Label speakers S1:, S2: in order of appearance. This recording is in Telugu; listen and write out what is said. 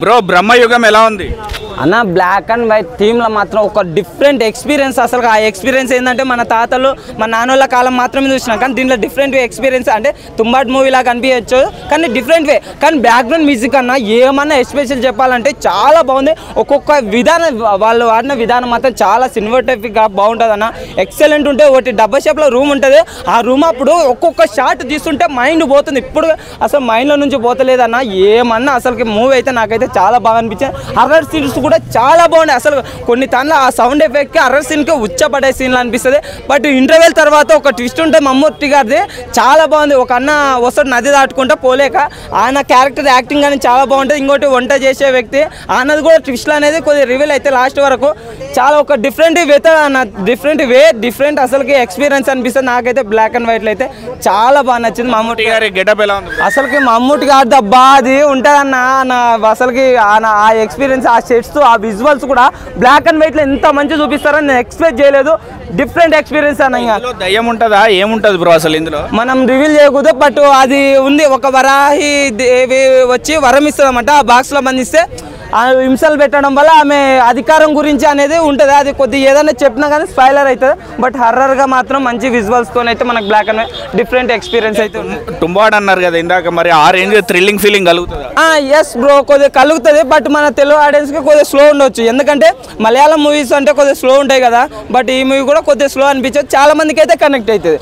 S1: బ్రో బ్రహ్మయుగం ఎలా ఉంది
S2: అన్న బ్లాక్ అండ్ వైట్ థీమ్లో మాత్రం ఒక డిఫరెంట్ ఎక్స్పీరియన్స్. అసలు ఆ ఎక్స్పీరియన్స్ ఏంటంటే మన తాతలు మన నాన్నోళ్ళ కాలం మాత్రమే చూసినాం, కానీ దీంట్లో డిఫరెంట్ ఎక్స్పీరియన్స్ అంటే తుంబాట్ మూవీ లాగా అనిపించచ్చు, కానీ డిఫరెంట్ వే. కానీ బ్యాక్గ్రౌండ్ మ్యూజిక్ అన్న ఏమన్నా ఎస్పెషల్ చెప్పాలంటే చాలా బాగుంది. ఒక్కొక్క విధానం వాళ్ళు వాడిన విధానం మాత్రం చాలా సినిమాటోగ్రఫీగా బాగుంటుంది అన్న, ఎక్సలెంట్ ఉంటే. ఒకటి డబ్బా షేప్లో రూమ్ ఉంటుంది, ఆ రూమ్ అప్పుడు ఒక్కొక్క షాట్ తీస్తుంటే మైండ్ పోతుంది, ఇప్పుడు అసలు మైండ్లో నుంచి పోతలేదన్న. ఏమన్నా అసలు మూవీ అయితే నాకైతే చాలా బాగా అనిపించింది. హర్రర్ సీన్స్ కూడా చాలా బాగున్నాయి. అసలు కొన్ని తనలో ఆ సౌండ్ ఎఫెక్ట్కి హర్రర్ సీన్కి ఉచ్చపడే సీన్లు అనిపిస్తుంది. బట్ ఇంటర్వెల్ తర్వాత ఒక ట్విస్ట్ ఉంటుంది మమ్మూర్తి గారిది, చాలా బాగుంది. ఒక అన్న వస్తాడు నది దాటుకుంటా పోలేక, ఆయన క్యారెక్టర్ యాక్టింగ్ అనేది చాలా బాగుంటుంది. ఇంకోటి వంట చేసే వ్యక్తి అన్నది కూడా ట్విస్ట్లు అనేది కొద్దిగా రివీల్ అయితే లాస్ట్ వరకు చాలా ఒక డిఫరెంట్ డిఫరెంట్ అసలుకి ఎక్స్పీరియన్స్ అనిపిస్తుంది నాకైతే. బ్లాక్ అండ్ వైట్లో అయితే చాలా బాగా నచ్చింది. మమ్మూటి
S1: గారి గెటప్ ఎలా ఉంది
S2: అసలుకి మమ్మూటి గారి దబ్బా అది ఉంటుందన్న అసలుకి ఆ ఎక్స్పీరియన్స్, ఆ సెట్స్, ఆ విజువల్స్ కూడా బ్లాక్ అండ్ వైట్లో ఎంత మంచి చూపిస్తారని నేను ఎక్స్పెక్ట్ చేయలేదు. డిఫరెంట్ ఎక్స్పీరియన్స్ అన్న.
S1: దయ్యం ఉంటుందా ఏముంటుంది బ్రో అసలు ఇందులో?
S2: మనం రివీల్ చేయకూడదు, బట్ అది ఉంది. ఒక వరాహి దేవి వచ్చి వరం ఇస్తుంది అన్నమాట, ఆ బాక్స్లో బంధిస్తే హింసలు పెట్టడం వల్ల ఆమె అధికారం గురించి అనేది ఉంటుంది. అది కొద్దిగా ఏదైనా చెప్పినా కానీ స్పాయిలర్ అవుతుంది, బట్ హర్రర్గా మాత్రం మంచి విజువల్స్తో అయితే మనకు black and white different experience అయితే ఉంది.
S1: టుంబాడ్ అన్నారు కదా ఇందాక, మరి ఆ రేంజ్ థ్రిల్లింగ్ ఫీలింగ్ కలుగుతుందా?
S2: ఎస్ బ్రో, కొద్దిగా కలుగుతుంది. బట్ మన తెలుగు ఆడియన్స్కి కొద్దిగా స్లో ఉండొచ్చు, ఎందుకంటే మలయాళం మూవీస్ అంటే కొద్దిగా స్లో ఉంటాయి కదా. బట్ ఈ మూవీ కూడా కొద్దిగా స్లో అనిపించదు, చాలా మందికి అయితే కనెక్ట్ అవుతుంది.